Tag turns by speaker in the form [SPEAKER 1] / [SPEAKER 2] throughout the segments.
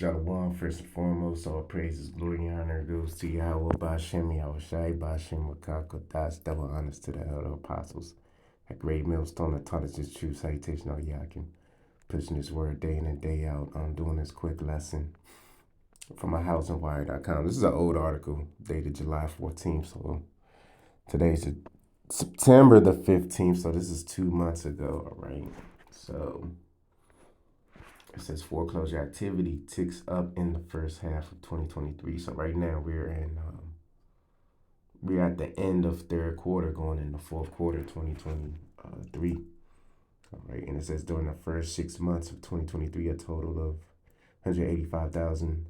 [SPEAKER 1] Shalom, first and foremost, all praises, glory, and honor goes to Yahweh, Bashem, Yahushai, Bashem, Makako, Das, double honors to the elder apostles. A great millstone that taught us this true salutation, all Yakin. Pushing this word day in and day out. I'm doing this quick lesson from my housingwire.com. This is an old article dated July 14th, so today's September the 15th, so this is 2 months ago, all right? So it says foreclosure activity ticks up in the first half of 2023. So right now we're at the end of third quarter, going into fourth quarter 2023. All right, and it says during the first 6 months of 2023, a total of 185,000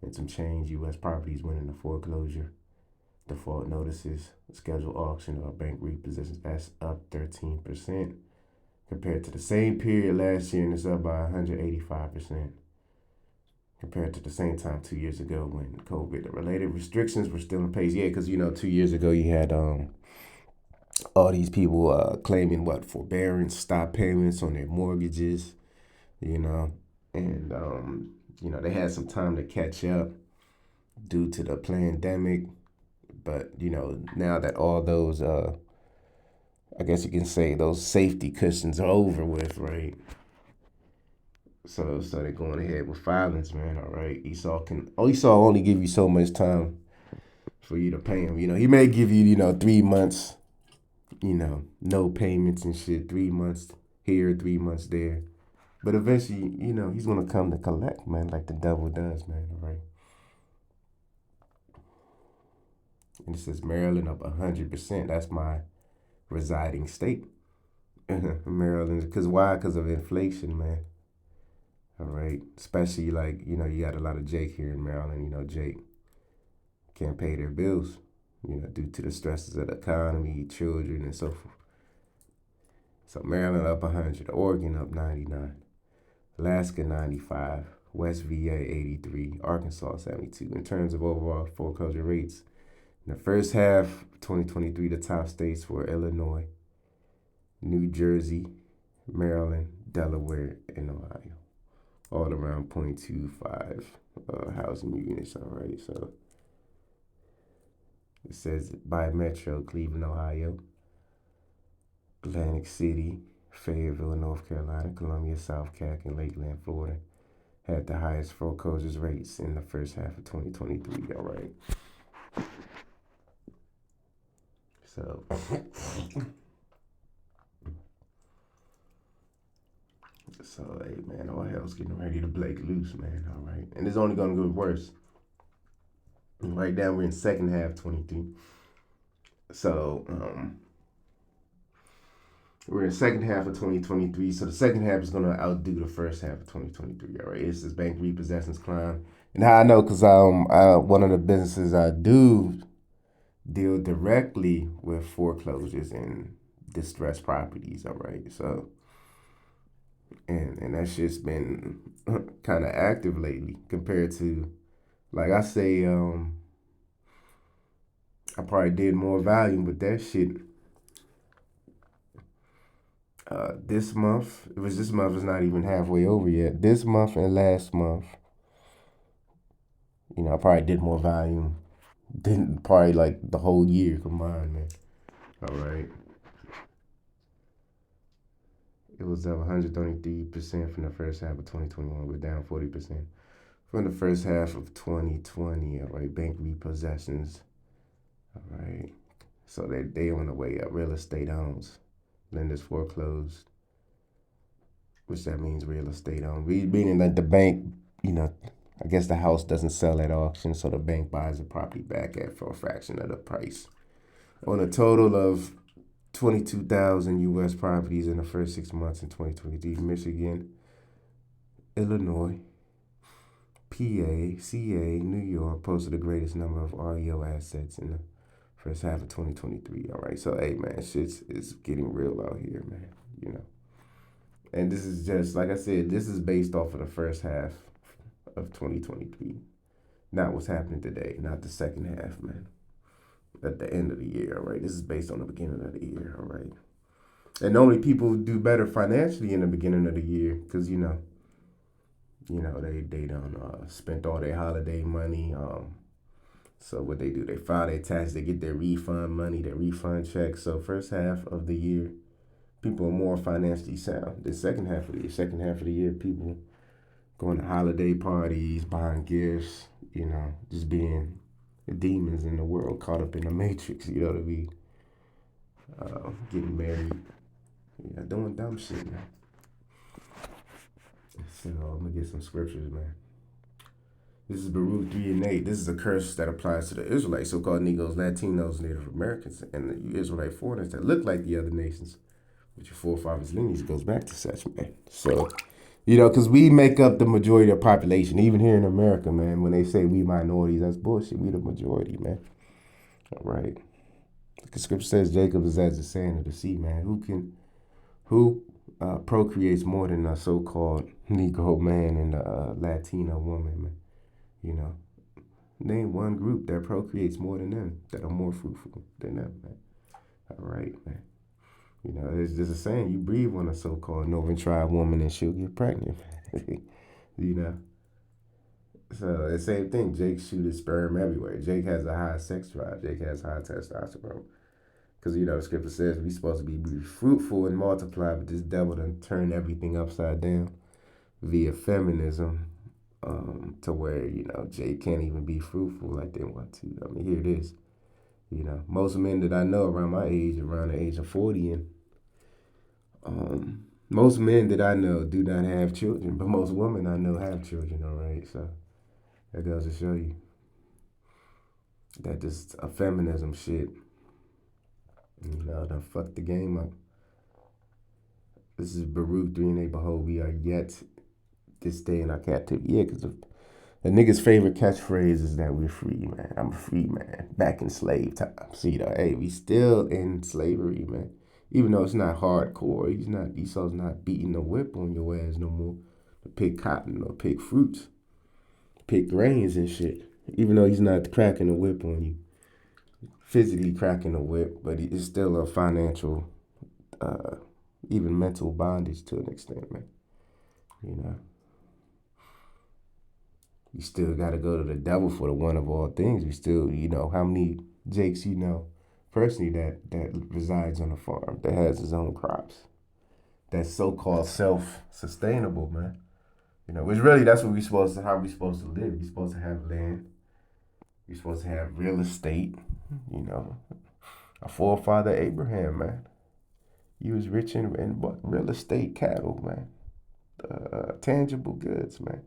[SPEAKER 1] and some change U.S. properties went into foreclosure. Default notices, scheduled auction, or bank repossessions. That's up 13%. Compared to the same period last year, and it's up by 185% compared to the same time 2 years ago when COVID-related restrictions were still in place. Yeah, because 2 years ago you had all these people claiming forbearance, stop payments on their mortgages, and they had some time to catch up due to the pandemic, but now that all those I guess you can say those safety cushions are over with, right? So they're going ahead with filings, man. All right, Esau only give you so much time for you to pay him. He may give you 3 months, no payments and shit. 3 months here, 3 months there, but eventually, he's gonna come to collect, man, like the devil does, man. All right. And it says Maryland up 100%. That's my residing state, Maryland. Because why? Because of inflation, man. All right. Especially you got a lot of Jake here in Maryland. Jake can't pay their bills, due to the stresses of the economy, children, and so forth. So Maryland up 100, Oregon up 99, Alaska 95, West VA 83, Arkansas 72. In terms of overall foreclosure rates, in the first half of 2023, the top states were Illinois, New Jersey, Maryland, Delaware, and Ohio. All around 0.25 housing units, all right? So it says by Metro, Cleveland, Ohio, Atlantic City, Fayetteville, North Carolina, Columbia, South Cac, and Lakeland, Florida, had the highest foreclosures rates in the first half of 2023, all right? So, hey, man, all hell's getting ready to break loose, man, all right? And it's only going to get worse. Right now, we're in second half 23. So, we're in the second half of 2023. So, the second half is going to outdo the first half of 2023, all right? It's this bank repossessions climb. And how I know, because one of the businesses I do deal directly with foreclosures and distressed properties, all right? So, and that shit's been kind of active lately compared to, like I say, I probably did more volume with that shit this month. This month is not even halfway over yet. This month and last month, I probably did more volume than probably like the whole year combined, man. All right. It was up 133% from the first half of 2021. We're down 40% from the first half of 2020. All right, bank repossessions. All right, so they on the way up. Real estate homes, lenders foreclosed, which that means real estate owned. Meaning that the bank, I guess the house doesn't sell at auction, so the bank buys the property back for a fraction of the price. On a total of 22,000 U.S. properties in the first 6 months in 2023, Michigan, Illinois, PA, CA, New York posted the greatest number of REO assets in the first half of 2023. All right, so hey, man, shit's is getting real out here, man. And this is just like I said. This is based off of the first half of 2023, not what's happening today, not the second half, man. At the end of the year, all right. This is based on the beginning of the year, all right. And normally people do better financially in the beginning of the year because They done spent all their holiday money. So what they do, they file their tax, they get their refund money, their refund check. So first half of the year, people are more financially sound. The second half of the year, people going to holiday parties, buying gifts, just being demons in the world, caught up in the matrix. To be getting married, doing dumb shit, man. So I'm gonna get some scriptures, man. This is Baruch 3 and 8. This is a curse that applies to the Israelites, so-called Negroes, Latinos, Native Americans, and the Israelite foreigners that look like the other nations. But your forefathers' lineage goes back to such, man. So, because we make up the majority of the population, even here in America, man. When they say we minorities, that's bullshit. We the majority, man. All right. The scripture says Jacob is as the sand of the sea, man. Who procreates more than a so-called Negro man and a Latina woman, man? You know, name one group that procreates more than them, that are more fruitful than them, man. All right, man. There's just a saying: you breathe on a so-called Northern Tribe woman, and she'll get pregnant. you know. So the same thing. Jake shoots sperm everywhere. Jake has a high sex drive. Jake has high testosterone. Because the scripture says we're supposed to be fruitful and multiply, but this devil done turned everything upside down via feminism, to where Jake can't even be fruitful like they want to. I mean, here it is. Most men that I know around my age, around the age of 40, and most men that I know do not have children, but most women I know have children. All right, so that goes to show you that this a feminism shit, done fucked the game up. This is Baruch 3 and 8. Behold, we are yet this day in our captivity. Yeah, because the nigga's favorite catchphrase is that we're free, man. I'm a free man. Back in slave time. See, hey, we still in slavery, man. Even though it's not hardcore, Esau's not beating the whip on your ass no more to pick cotton or pick fruits, pick grains and shit. Even though he's not cracking the whip on you, physically cracking the whip, but it's still a financial, even mental bondage to an extent, man. You still got to go to the devil for the one of all things. We still, how many Jakes personally that resides on a farm that has his own crops, that's so-called self-sustainable, man. Which really that's what how we supposed to live. We supposed to have land. We supposed to have real estate. Our forefather Abraham, man, he was rich in real estate, cattle, man, tangible goods, man.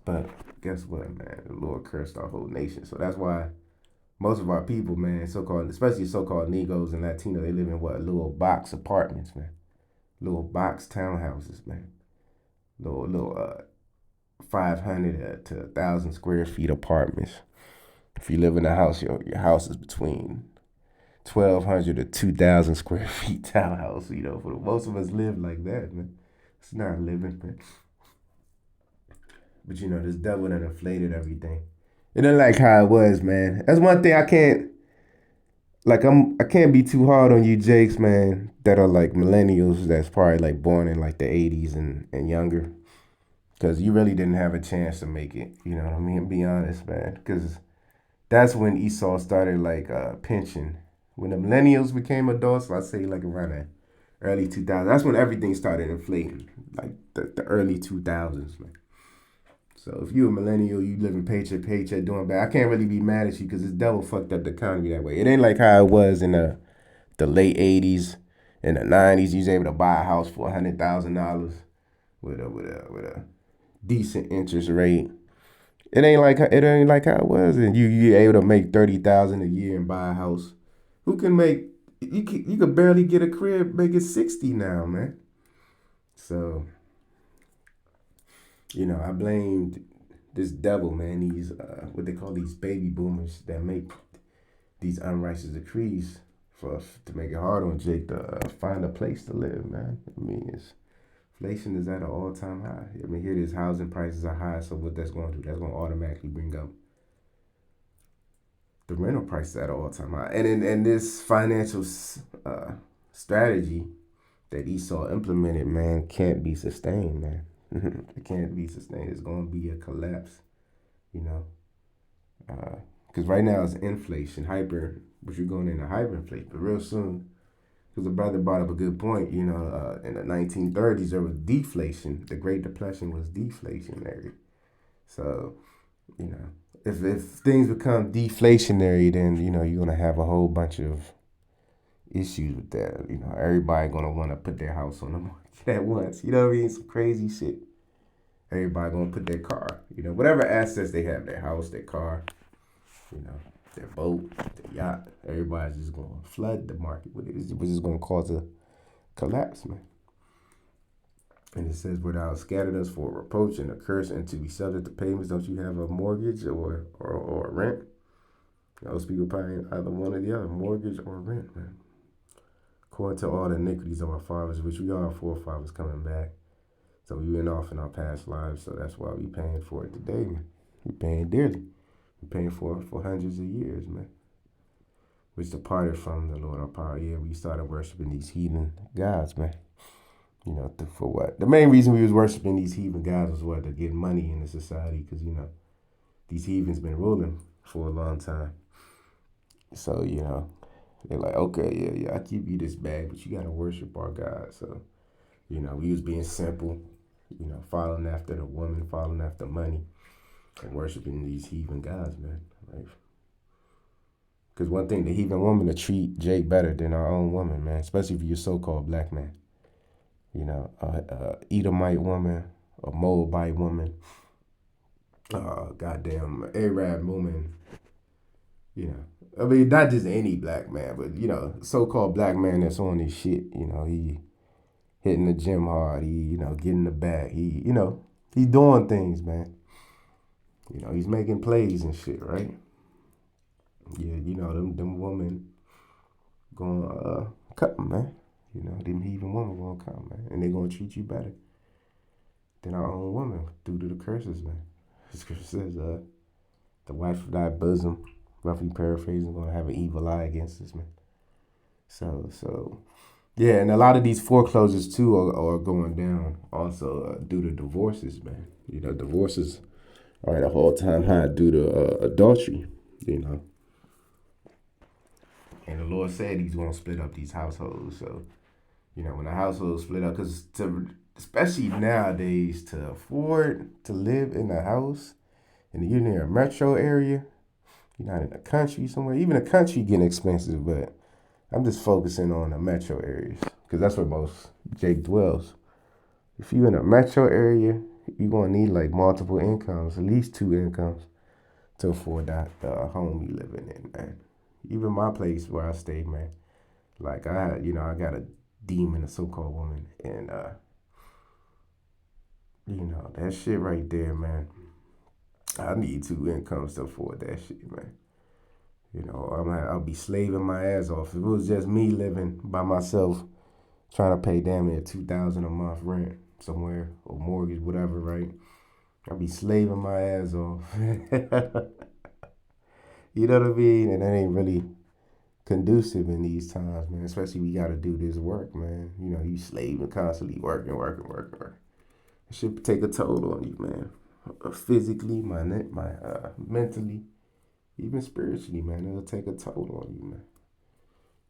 [SPEAKER 1] But guess what, man? The Lord cursed our whole nation. So that's why most of our people, man, especially so-called Negroes and Latino, they live in little box apartments, man. Little box townhouses, man. Little 500 to 1,000 square feet apartments. If you live in a house, your house is between 1,200 to 2,000 square feet townhouse. For most of us live like that, man. It's not living, man. But this devil that inflated everything. It ain't like how it was, man. That's one thing I can't I can't be too hard on you Jakes, man, that are like millennials that's probably like born in like the 80s and younger. Cause you really didn't have a chance to make it. You know what I mean? Be honest, man. Cause that's when Esau started like pinching. When the millennials became adults, let's say like around the early 2000s, that's when everything started inflating. Like the early 2000s, man. So if you're a millennial, you living paycheck to paycheck, doing bad, I can't really be mad at you because this devil fucked up the economy that way. It ain't like how it was in the late 80s and the 90s. You was able to buy a house for $100,000 with a decent interest rate. It ain't like how it was, and you able to make 30,000 a year and buy a house. Who can make you could barely get a crib making 60 now, man. So I blamed this devil, man. These what they call these baby boomers that make these unrighteous decrees to make it hard on Jake to find a place to live, man. I mean, inflation is at an all-time high. I mean, here it is, housing prices are high, so what that's going to do? That's going to automatically bring up the rental prices at an all-time high. And in this financial strategy that Esau implemented, man, can't be sustained, man. It can't be sustained. It's going to be a collapse, you know. Because right now it's inflation, but you're going into hyperinflation. But real soon, because the brother brought up a good point, you know, in the 1930s, there was deflation. The Great Depression was deflationary. So, you know, if things become deflationary, then, you know, you're going to have a whole bunch of issues with that. You know, everybody going to want to put their house on the market at once. You know what I mean? Some crazy shit. Everybody going to put their car, you know, whatever assets they have, their house, their car, you know, their boat, their yacht. Everybody's just going to flood the market with it, which is going to cause a collapse, man. And it says, "Without scattered us for a reproach and a curse, and to be subject to payments, don't you have a mortgage or a rent?" Those people paying either one or the other, mortgage or rent, man. "According to all the iniquities of our fathers, which we are our forefathers coming back. So we went off in our past lives, so that's why we paying for it today, man. We paying dearly. We paying for it for hundreds of years, man. Which departed from the Lord our power. Yeah, we started worshiping these heathen gods, man. You know, for what? The main reason we was worshiping these heathen gods was what? To get money in the society, because, you know, these heathens been ruling for a long time. So, you know, they're like, okay, yeah, I keep you this bag, but you got to worship our God. So, you know, we was being simple, you know, following after the woman, following after money, and worshiping these heathen gods, man. Right? Because one thing, the heathen woman to treat Jake better than our own woman, man, especially if you're a so-called black man. You know, Edomite woman, a Moabite woman, goddamn Arab woman. You know, I mean, not just any black man, but, you know, so-called black man that's on this shit. You know, he hitting the gym hard. He, you know, getting the bag. He, you know, he doing things, man. You know, he's making plays and shit, right? Yeah, you know, them women gonna cut him, man. You know, them heathen women gonna come, man. And they gonna treat you better than our own woman due to the curses, man. The scripture says, the wife of thy bosom, roughly paraphrasing, gonna have an evil eye against us, man. So, yeah, and a lot of these foreclosures too are going down also due to divorces, man. You know, divorces are at a all-time high due to adultery, you know. And the Lord said he's going to split up these households. So, you know, when a household split up, because especially nowadays, to afford to live in a house, and you're near a metro area, you're not in the country somewhere. Even the country getting expensive, but I'm just focusing on the metro areas because that's where most Jake dwells. If you're in a metro area, you're going to need like multiple incomes, at least two incomes, to afford that home you living in, man. Even my place where I stay, man. Like I got a demon, a so-called woman, and you know that shit right there, man. I need two incomes to afford that shit, man. You know, I'll be slaving my ass off. If it was just me living by myself, trying to pay damn near $2,000 a month rent somewhere or mortgage, whatever, right? I'll be slaving my ass off. You know what I mean? And that ain't really conducive in these times, man. Especially we got to do this work, man. You know, you slaving constantly, working. It should take a toll on you, man. Physically, mentally, even spiritually, man. It'll take a toll on you, man.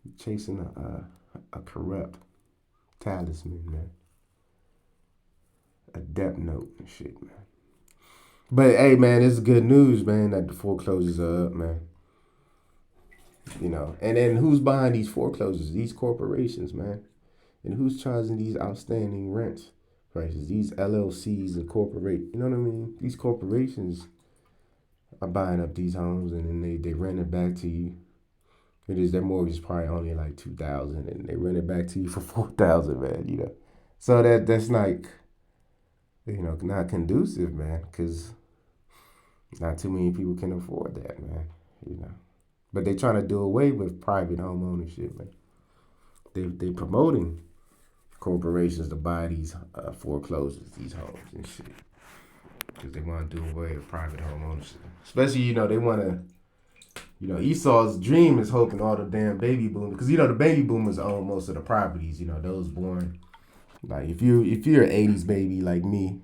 [SPEAKER 1] You're chasing a corrupt talisman, man. A death note and shit, man. But hey, man, it's good news, man, that the foreclosures are up, man. You know, and then who's behind these foreclosures? These corporations, man. And who's charging these outstanding rents prices? These LLCs and you know what I mean? These corporations are buying up these homes and then they rent it back to you. It is their mortgage is probably only like $2,000 and they rent it back to you for $4,000, man, you know. So that's like, you know, not conducive, man, because not too many people can afford that, man, you know. But they trying to do away with private home ownership, man. They promoting corporations to buy these foreclosures, these homes and shit, because they want to do away with private home ownership. Especially, you know, they want to Esau's dream is hoping all the damn baby boomers, because the baby boomers own most of the properties. Those born like if you're an '80s baby like me,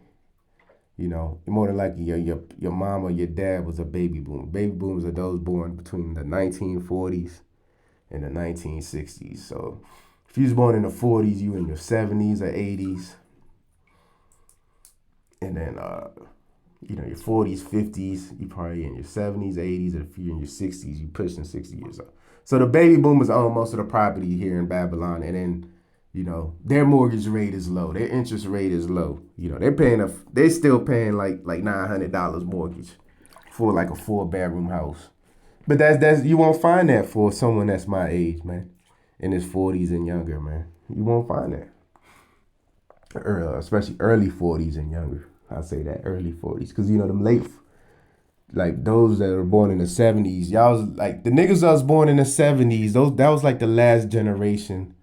[SPEAKER 1] more than likely your mom or your dad was a baby boomer. Baby boomers are those born between the 1940s and the 1960s. So if you was born in the 40s, you in your 70s or 80s, and then your 40s, 50s, you probably in your 70s, 80s, and if you're in your 60s, you pushing 60 years old. So the baby boomers own most of the property here in Babylon, and then their mortgage rate is low, their interest rate is low. They're still paying like $900 mortgage for like a 4-bedroom house. But that's you won't find that for someone that's my age, man, in his 40s and younger, man. You won't find that, especially early 40s and younger. I say that early 40s because them late, like those that were born in the 70s. Y'all was like the niggas that was born in the 70s. That was like the last generation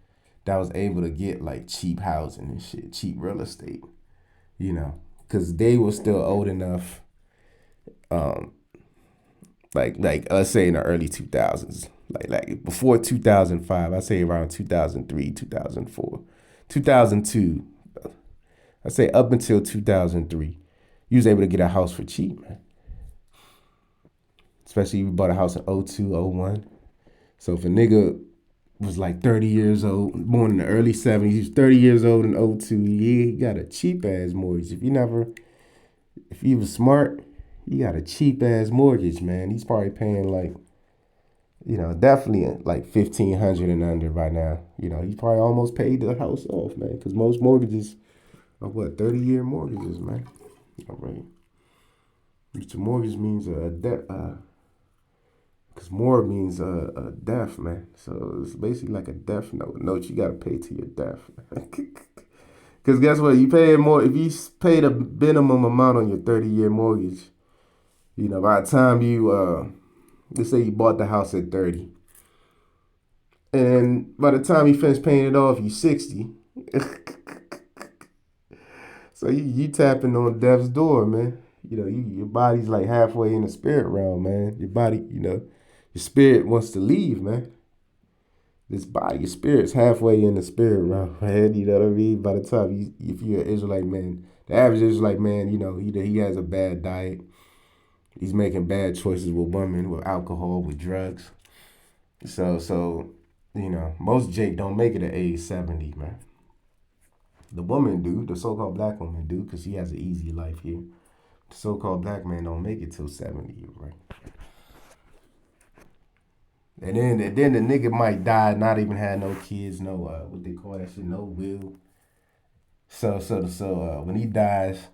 [SPEAKER 1] that was able to get like cheap housing and shit, cheap real estate. Because they were still old enough. Um, like let's say in the early 2000s, like before 2005. I say around 2003, 2004, 2002. I say up until 2003, you was able to get a house for cheap, man. Especially if you bought a house in '02, '01. So if a nigga was like 30 years old, born in the early 70s, he was 30 years old in '02, yeah, he got a cheap ass mortgage. If he was smart, he got a cheap ass mortgage, man. He's probably paying like, definitely like 1,500 and under by now. He's probably almost paid the house off, man. Because most mortgages are 30-year mortgages, man. All right. Which a mortgage means a debt, because more means a death, man. So it's basically like a death note you got to pay to your death. Because guess what? You pay more, if you pay the minimum amount on your 30-year mortgage, by the time let's say you bought the house at 30, and by the time you finish paying it off, you 60. So you tapping on death's door, man. Your body's like halfway in the spirit realm, man. Your body, your spirit wants to leave, man. This body, your spirit's halfway in the spirit realm, man. You know what I mean? By the time if you're an Israelite man, the average Israelite man, he has a bad diet. He's making bad choices with women, with alcohol, with drugs. So most Jake don't make it at age 70, man. The woman do, the so-called black woman do, because she has an easy life here. The so-called black man don't make it till 70, right? And then the nigga might die, not even have no kids, no what they call that shit, no will. So when he dies,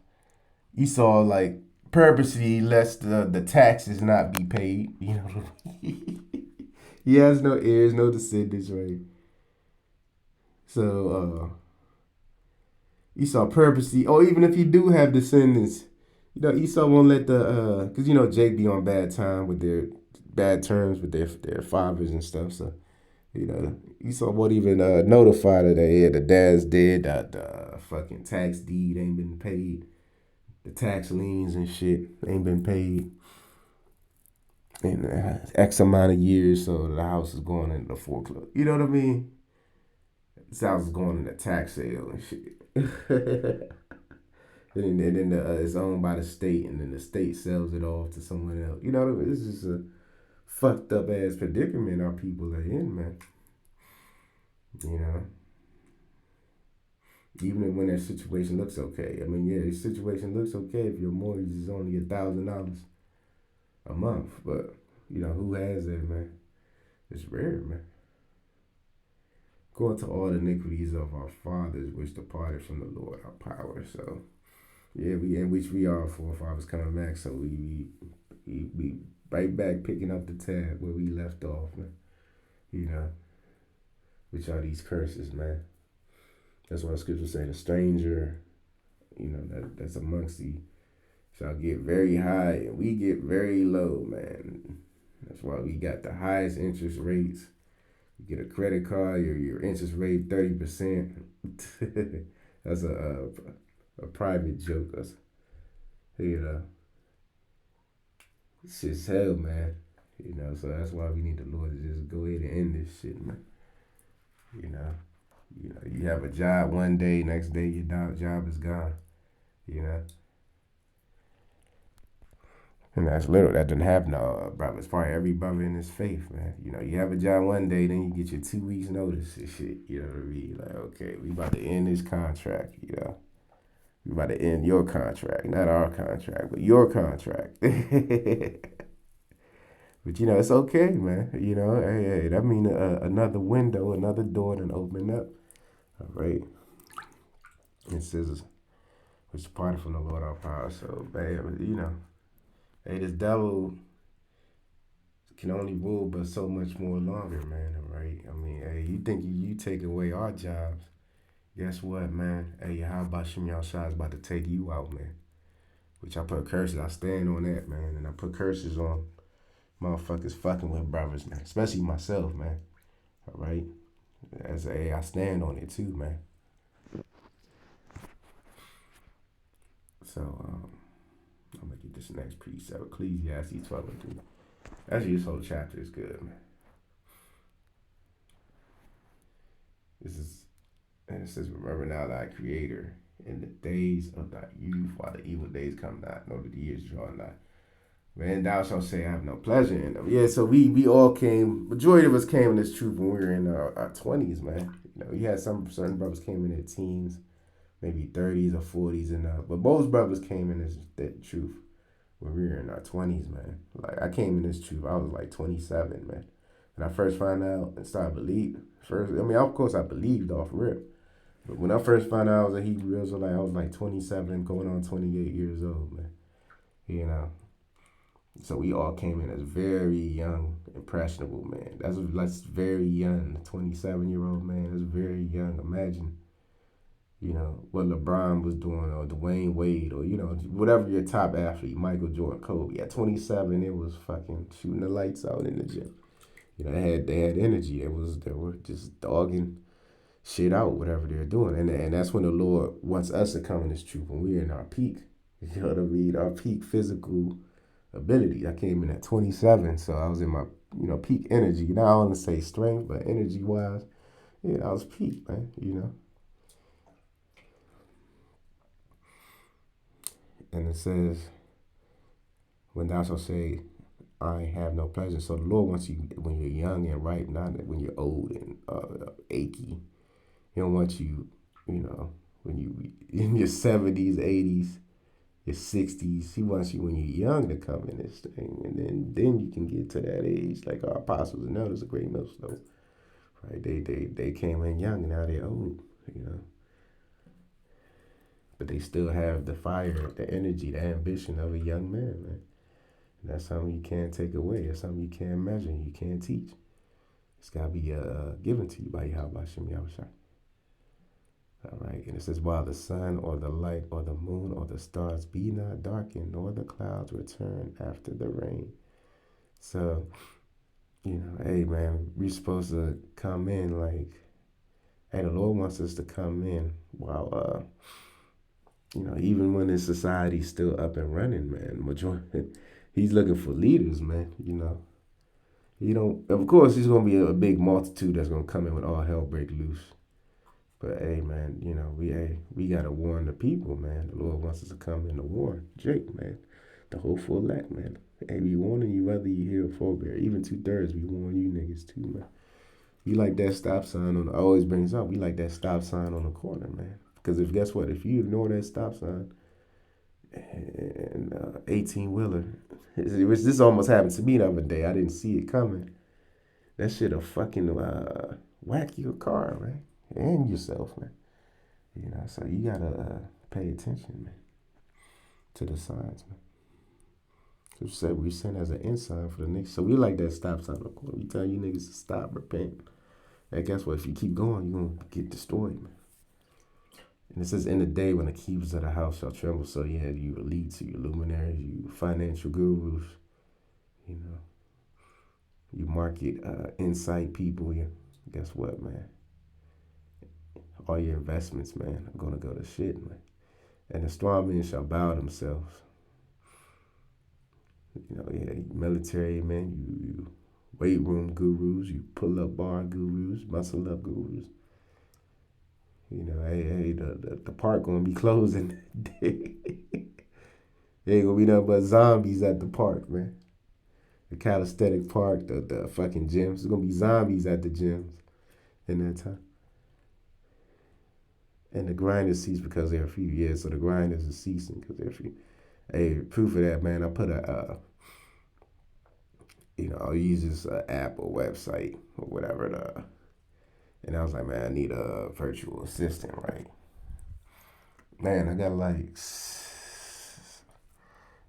[SPEAKER 1] Esau like purposely lets the taxes not be paid. He has no heirs, no descendants, right? So Esau purposely, or even if he do have descendants, Esau won't let cause Jake be on bad time with their bad terms with their fathers and stuff. So Esau won't even notify that the dad's dead, that the fucking tax deed ain't been paid, the tax liens and shit ain't been paid in X amount of years, so the house is going into the foreclosure. You know what I mean? This house is going into tax sale and shit. And then it's owned by the state, and then the state sells it off to someone else. You know what I mean? This is a fucked up ass predicament our people are in, man. You know, even when their situation looks okay. I mean, yeah, your situation looks okay if your mortgage is only $1,000 a month, but who has that, man? It's rare, man. Going to all the iniquities of our fathers, which departed from the Lord our power. So yeah, we in which we are forefathers coming back. So we right back picking up the tab where we left off, man. Which are these curses, man. That's why the scripture say the stranger, that's amongst thee shall get very high and we get very low, man. That's why we got the highest interest rates. You get a credit card, your interest rate 30%. That's a private joke. That's, it's just hell, man. You know, so that's why we need the Lord to just go ahead and end this shit, man. You know, you have a job one day, next day your job is gone. You know, and that's little. That didn't happen to brothers. Probably every brother in his faith, man. You know, you have a job one day, then you get your 2 weeks notice and shit. You know what I mean? Like, okay, we about to end this contract. You know, we about to end your contract, not our contract, but your contract. But you know, it's okay, man. You know, hey, that mean another window, another door, then open up. All right, it says which departed from the Lord our power. So, man, you know, hey, this devil can only rule but so much more longer, man. Right? I mean, hey, you think you take away our jobs? Guess what, man? Hey, how about Shem Yahshua is about to take you out, man? Which I put curses. I stand on that, man, and I put curses on motherfuckers fucking with brothers, man. Especially myself, man. All right. As a, I stand on it too, man. So I'm gonna get this next precept, Ecclesiastes 12:3. Actually, this whole chapter is good, man. This is, and it says, "Remember now thy Creator in the days of thy youth, while the evil days come not, nor the years draw nigh. Man, thou shalt say, I have no pleasure in them." Yeah, so we all came. Majority of us came in this truth when we were in our 20s, man. You know, you had some certain brothers came in their teens, maybe 30s or 40s, and but most brothers came in this that truth when we were in our 20s, man. Like I came in this truth, I was like 27, man. When I first found out and started believing, first, I mean, of course, I believed off rip. But when I first found out I was a Hebrew Israelite, I was like 27, going on 28 years old, man. You know, so we all came in as very young, impressionable, man. That's very young. 27-year-old man, that's very young. Imagine, you know, what LeBron was doing, or Dwayne Wade, or you know, whatever your top athlete, Michael Jordan, Kobe. At 27, it was fucking shooting the lights out in the gym. You know, they had energy. They were just dogging shit out, whatever they're doing, and that's when the Lord wants us to come in this truth when we're in our peak. You know what I mean? Our peak physical ability. I came in at 27, so I was in my peak energy. Not I want to say strength, but energy wise, yeah, I was peak, man. You know, and it says, "When thou shalt say, I have no pleasure." So the Lord wants you when you're young and ripe, not when you're old and achy. He don't want you, you know, when you in your 70s, 80s, your 60s. He wants you when you're young to come in this thing, and then you can get to that age like our apostles and elders, a great millstone. Right? They came in young and now they're old, you know. But they still have the fire, the energy, the ambition of a young man, man. And that's something you can't take away. That's something you can't measure. You can't teach. It's got to be given to you by Yahweh Shem Yahushua. All right. And it says, "While the sun or the light or the moon or the stars be not darkened, nor the clouds return after the rain." So, you know, hey, man, we're supposed to come in like, hey, the Lord wants us to come in while, even when his society's still up and running, man. Majority, he's looking for leaders, man. You know, you don't. Of course, there's gonna be a big multitude that's gonna come in when all hell break loose. But hey, man, we gotta warn the people, man. The Lord wants us to come in to warn Jake, man, the hopeful elect, man. Hey, we warning you whether you hear or forbear. Even 2/3, we warn you niggas too, man. We like that stop sign on. I always brings up. We like that stop sign on the corner, man. Because if guess what, if you ignore that stop sign and 18-wheeler, which this almost happened to me the other day. I didn't see it coming. That shit'll fucking whack your car, man, and yourself, man. You know, so you gotta pay attention, man, to the signs, man. So said we sent as an ensign for the next. So we like that stop sign on the corner. We tell you niggas to stop, repent. And guess what? If you keep going, you're gonna get destroyed, man. And it says, "In the day when the keepers of the house shall tremble." So yeah, you elites, you luminaries, you financial gurus, you know, you market insight people. You, guess what, man? All your investments, man, are gonna go to shit, man. And the strong men shall bow themselves. Yeah, military, man. You weight room gurus, you pull up bar gurus, muscle up gurus. Hey, the park gonna be closing. There ain't gonna be nothing but zombies at the park, man. The calisthenic park, the fucking gyms. There's gonna be zombies at the gyms in that time. And the grinders cease because they're free. Yeah, so the grinders are ceasing because they're free. Hey, proof of that, man. I put I'll use this app or website or whatever. And I was like, man, I need a virtual assistant, right? Man, I got like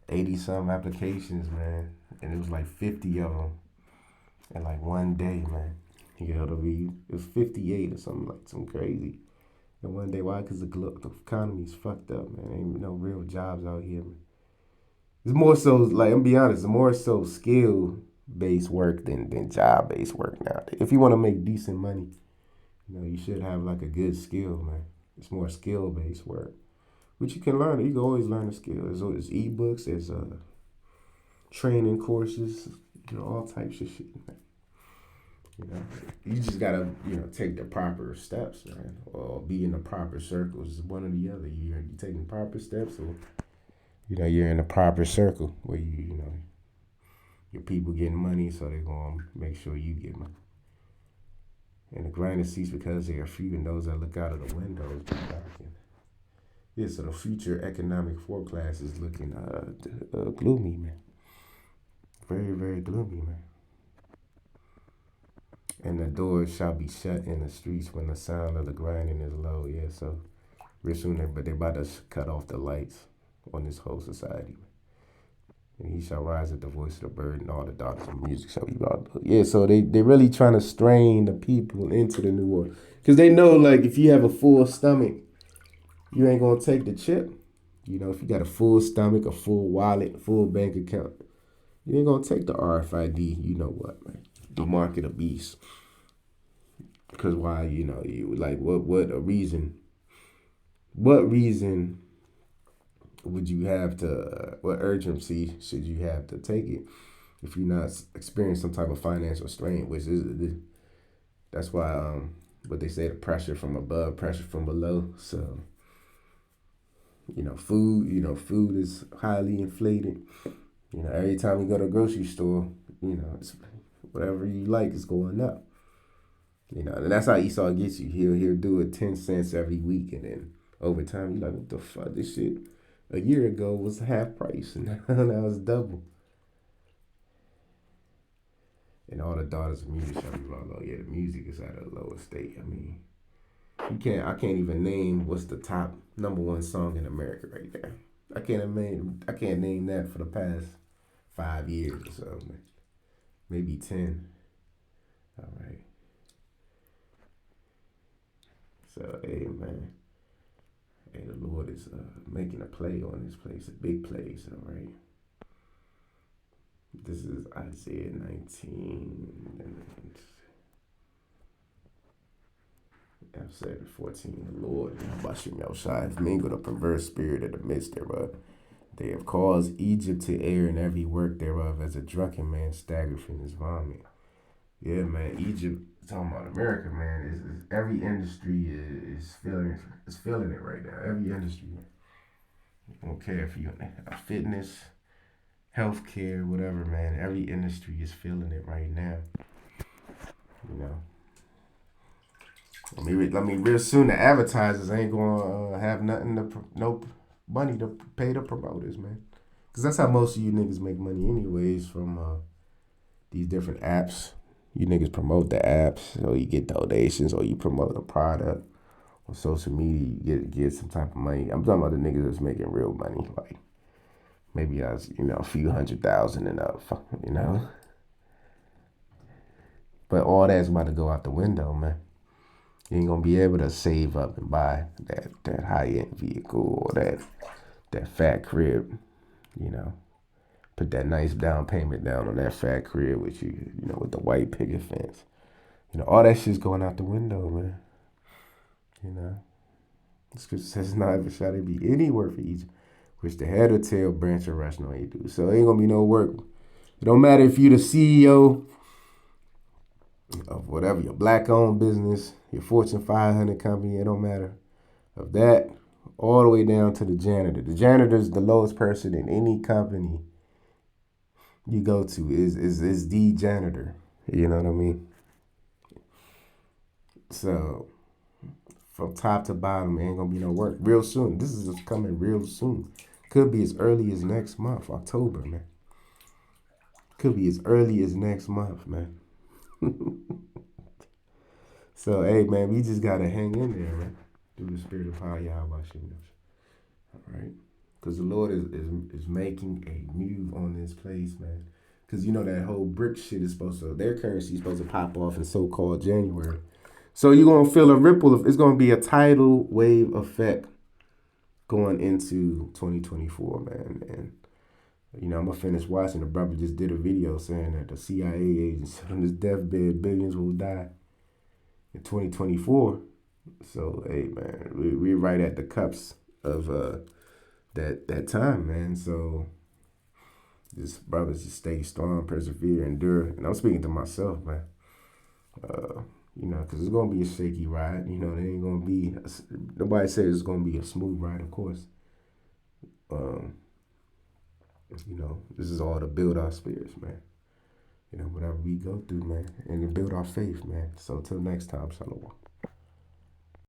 [SPEAKER 1] 80 some applications, man. And it was like 50 of them in like one day, man. It was 58 or something, like some crazy. And one day, why? Because the economy's fucked up, man. Ain't no real jobs out here, man. It's more so, like, I'm be honest, it's more so skill based work than job based work nowadays. If you want to make decent money, you should have like a good skill, man. It's more skill based work, which you can learn. You can always learn a skill. There's ebooks, there's training courses, all types of shit. You know, you just gotta take the proper steps, man, or be in the proper circles. One or the other. You taking proper steps, or you're in the proper circle where your people getting money, so they're gonna make sure you get money. And the grinder cease because there are few, and those that look out of the windows be darkened. Yeah, so the future economic forecast is looking gloomy, man. Very, very gloomy, man. And the doors shall be shut in the streets when the sound of the grinding is low. Yeah, so real soon, but they're about to cut off the lights on this whole society. And he shall rise at the voice of the bird, and all the daughters of music shall be brought. Yeah, so they really trying to strain the people into the new world. Because they know, like, if you have a full stomach, you ain't going to take the chip. If you got a full stomach, a full wallet, a full bank account, you ain't going to take the RFID. You know what, man? The mark of the beast. Because why, you like, what reason would you have to, what urgency should you have to take it if you're not experiencing some type of financial strain, which is, that's why, what they say, the pressure from above, pressure from below. So, food is highly inflated. Every time you go to a grocery store, it's whatever you like is going up. And that's how Esau gets you. He'll do it 10 cents every week, and then over time you're like, what the fuck? This shit a year ago was half price, and now it's double. And all the daughters of music shall be wrong. Oh yeah, the music is at a lower state. I mean, I can't even name what's the top number one song in America right there. I can't name that for the past 5 years or so, man. Maybe 10. All right. So, hey, man. Hey, the Lord is making a play on this place, a big place, all right? This is Isaiah 19. I've said 14. The Lord, Bashim Yahushua, has mingled a perverse spirit in the midst thereof. They have caused Egypt to err in every work thereof, as a drunken man staggered from his vomit. Yeah, man, Egypt, talking about America, man, is every industry is feeling it right now. Every industry. I don't care if you're fitness, healthcare, whatever, man. Every industry is feeling it right now. You know. Real soon the advertisers ain't gonna have no money to pay the promoters, man. Cause that's how most of you niggas make money, anyways, from these different apps. You niggas promote the apps, or you get donations, or you promote a product on social media. You get some type of money. I'm talking about the niggas that's making real money, like maybe a few $100,000 and up, But all that's about to go out the window, man. You ain't gonna be able to save up and buy that high end vehicle, or that fat crib, Put that nice down payment down on that fat crib with with the white picket fence. All that shit's going out the window, man. The scripture says not ever shall there be any word for Egypt. which the head or tail branch or rational ain't do. So it ain't gonna be no work. It don't matter if you the CEO of whatever, your black owned business, your Fortune 500 company, it don't matter. Of that, all the way down to the janitor. The janitor is the lowest person in any company you go to is the janitor. You know what I mean? So from top to bottom, ain't gonna be no work real soon. This is coming real soon. Could be as early as next month, October, man. Could be as early as next month, man. So hey, man, we just gotta hang in there, man. Through the spirit of how y'all watching this. All right, because the Lord is making a move on this place, man. Because you know that whole brick shit is supposed to, their currency is supposed to pop off in so-called January. So you're gonna feel a ripple of, it's gonna be a tidal wave effect going into 2024, man. And you know, I'm gonna finish watching. The brother just did a video saying that the CIA agents on his deathbed, billions will die in 2024. So hey, man, we right at the cups of that time, man. So just brothers just stay strong, persevere, endure. And I'm speaking to myself, man. Uh, you know, because it's gonna be a shaky ride. You know, it ain't gonna be. Nobody says it's gonna be a smooth ride, of course. Um, you know, this is all to build our spirits, man. You know, whatever we go through, man, and to build our faith, man. So till next time, shalom.